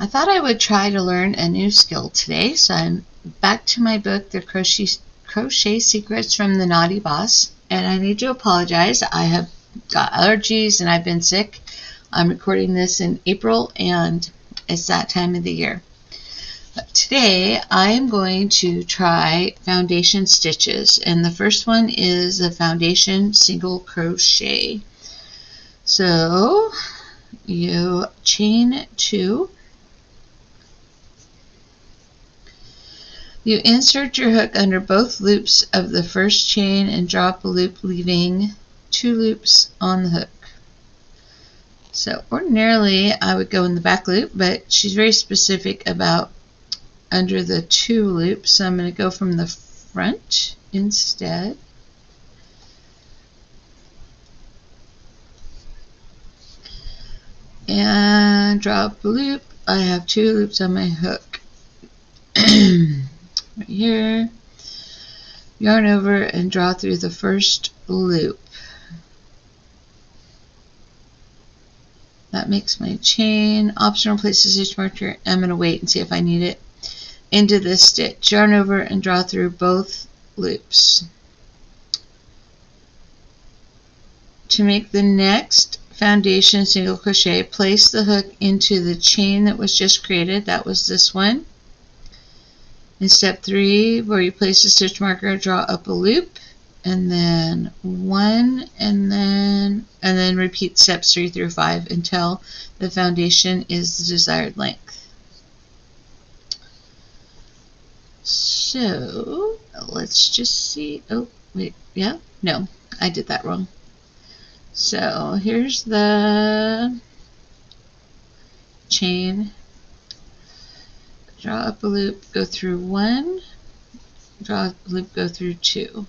I thought I would try to learn a new skill today, so I'm back to my book, The Crochet Secrets from the Knotty Boss, and I need to apologize. I have got allergies and I've been sick. I'm recording this in April and it's that time of the year. But today I am going to try foundation stitches, and the first one is a foundation single crochet. So you chain 2. You insert your hook under both loops of the first chain and drop a loop, leaving 2 loops on the hook. So ordinarily I would go in the back loop, but she's very specific about under the 2 loops, so I'm going to go from the front instead. And drop a loop. I have 2 loops on my hook. Right here, yarn over and draw through the first loop. That makes my chain. Optional, place a stitch marker. I'm going to wait and see if I need it. Into this stitch, yarn over and draw through both loops. To make the next foundation single crochet, place the hook into the chain that was just created. That was this one. In step 3, where you place the stitch marker, draw up a loop, and then 1, and then repeat steps 3 through 5 until the foundation is the desired length. So let's just see. Oh wait, yeah, no, I did that wrong. So here's the chain. Draw up a loop, go through 1, draw up a loop, go through 2.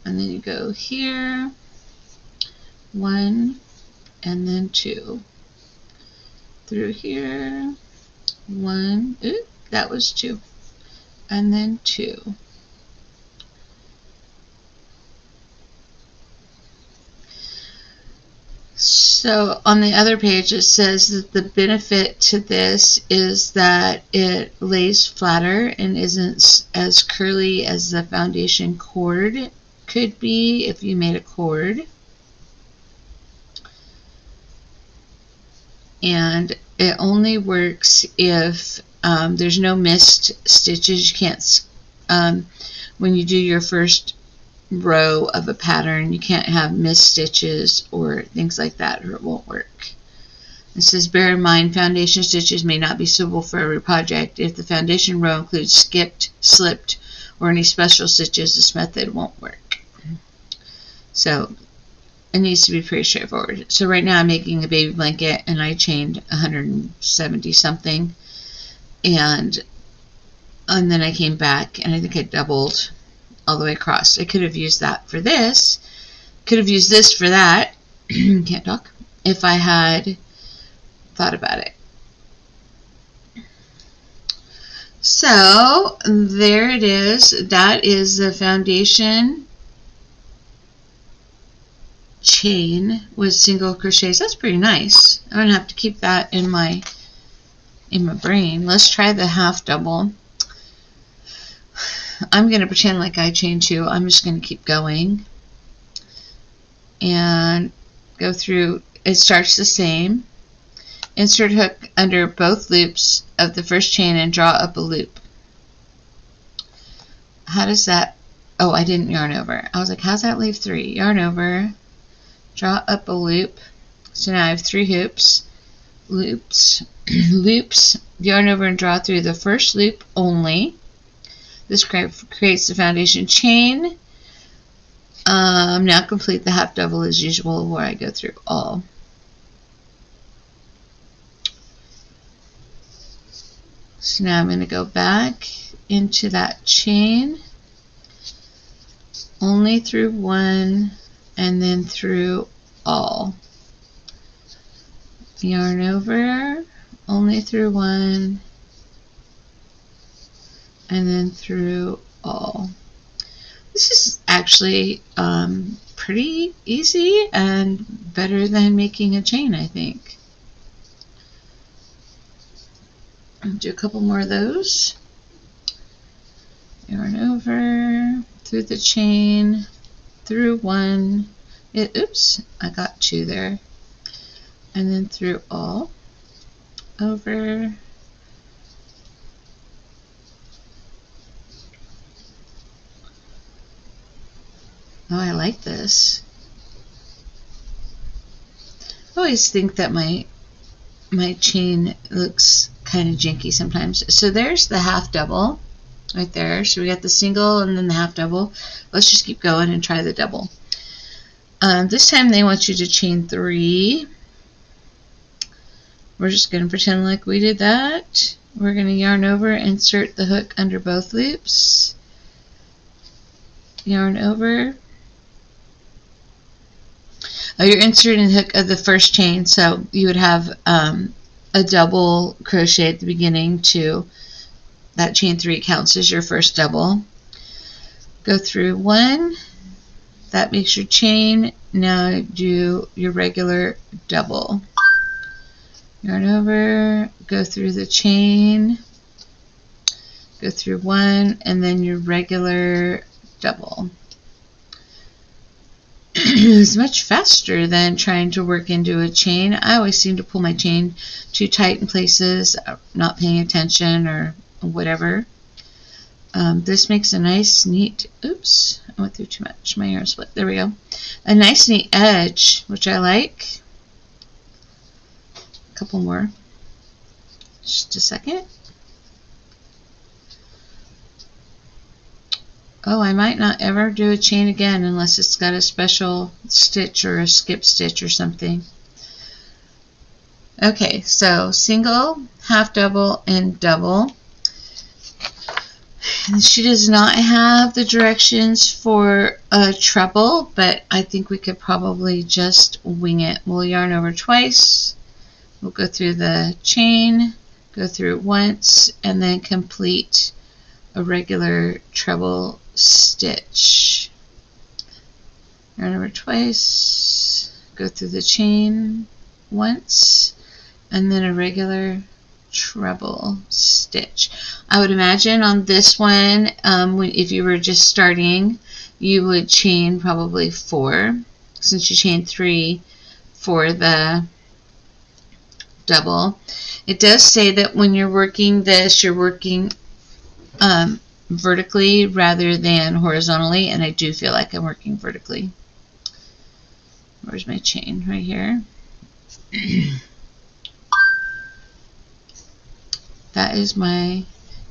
And then you go here, 1, and then 2. Through here, 1, ooh, that was 2. And then 2. So on the other page it says that the benefit to this is that it lays flatter and isn't as curly as the foundation cord could be if you made a cord. And it only works if there's no missed stitches. You can't, when you do your first row of a pattern, you can't have missed stitches or things like that, or it won't work. It says, bear in mind, foundation stitches may not be suitable for every project. If the foundation row includes skipped, slipped, or any special stitches, this method won't work. So it needs to be pretty straightforward. So right now I'm making a baby blanket, and I chained 170 something, and then I came back and I think I doubled all the way across. I could have used that for this, could have used this for that, can't talk, if I had thought about it. So there it is. That is the foundation chain with single crochets. That's pretty nice. I'm gonna have to keep that in my brain. Let's try the half double. I'm going to pretend like I chained 2. I'm just going to keep going and go through. It starts the same. Insert hook under both loops of the first chain and draw up a loop. How does that? Oh, I didn't yarn over. I was like, how's that leave 3? Yarn over, draw up a loop. So now I have 3 loops, yarn over and draw through the first loop only. This creates the foundation chain. Now complete the half double as usual, where I go through all. So now I'm going to go back into that chain, only through 1, and then through all. Yarn over, only through 1, and then through all. This is actually pretty easy and better than making a chain, I think. Do a couple more of those. Yarn over, through the chain, through one, oops, I got two there, and then through all, over, oh, I like this. I always think that my chain looks kind of janky sometimes. So there's the half double right there. So we got the single and then the half double. Let's just keep going and try the double. This time they want you to chain 3. We're just going to pretend like we did that. We're going to yarn over, insert the hook under both loops, yarn over. Oh, you're inserting the hook of the first chain, so you would have a double crochet at the beginning to that chain 3 counts as your first double. Go through 1, that makes your chain. Now do your regular double. Yarn over, go through the chain, go through 1, and then your regular double. It's much faster than trying to work into a chain. I always seem to pull my chain too tight in places, not paying attention or whatever. This makes a nice, neat, oops, I went through too much, my yarn split, there we go. A nice, neat edge, which I like. A couple more, just a second. Oh, I might not ever do a chain again unless it's got a special stitch or a skip stitch or something. Okay, so single, half double, and double. And she does not have the directions for a treble, but I think we could probably just wing it. We'll yarn over twice. We'll go through the chain, go through it once, and then complete a regular treble stitch. Yarn over twice, go through the chain once, and then a regular treble stitch. I would imagine on this one, if you were just starting, you would chain probably 4, since you chained 3 for the double. It does say that when you're working this, you're working vertically rather than horizontally, and I do feel like I'm working vertically. Where's my chain? Right here. That is my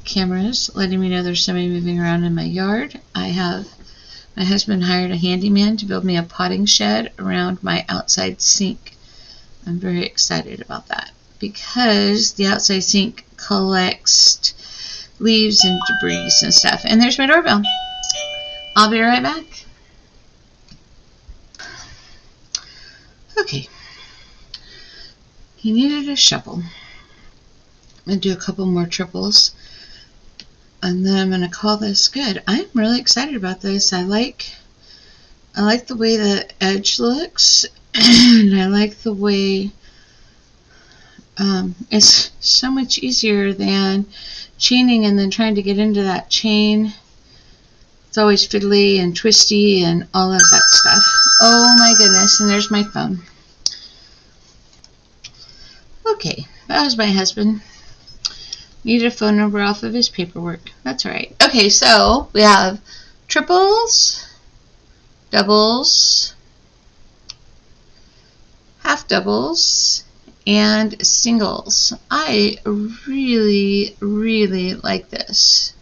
cameras letting me know there's somebody moving around in my yard. My husband hired a handyman to build me a potting shed around my outside sink. I'm very excited about that because the outside sink collects leaves and debris and stuff. And there's my doorbell. I'll be right back. Okay. He needed a shovel. I'm going to do a couple more triples. And then I'm going to call this good. I'm really excited about this. I like the way the edge looks. And I like the way it's so much easier than chaining and then trying to get into that chain. It's always fiddly and twisty and all of that stuff. Oh my goodness, and there's my phone. Okay, that was my husband. Needed a phone number off of his paperwork. That's alright. Okay, so we have triples, doubles, half doubles, and singles. I really, really like this.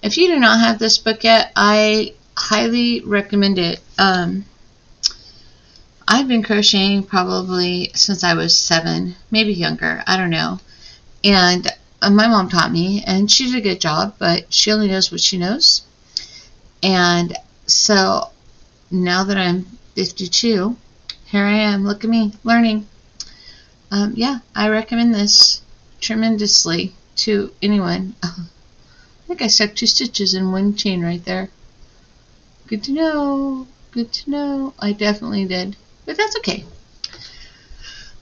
If you do not have this book yet, I highly recommend it. I've been crocheting probably since I was 7, maybe younger, I don't know. And my mom taught me, and she did a good job, but she only knows what she knows. And so now that I'm 52, here I am, look at me, learning. Yeah, I recommend this tremendously to anyone. I think I stuck 2 stitches in one chain right there. Good to know. Good to know. I definitely did. But that's okay.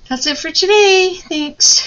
That's it for today. Thanks.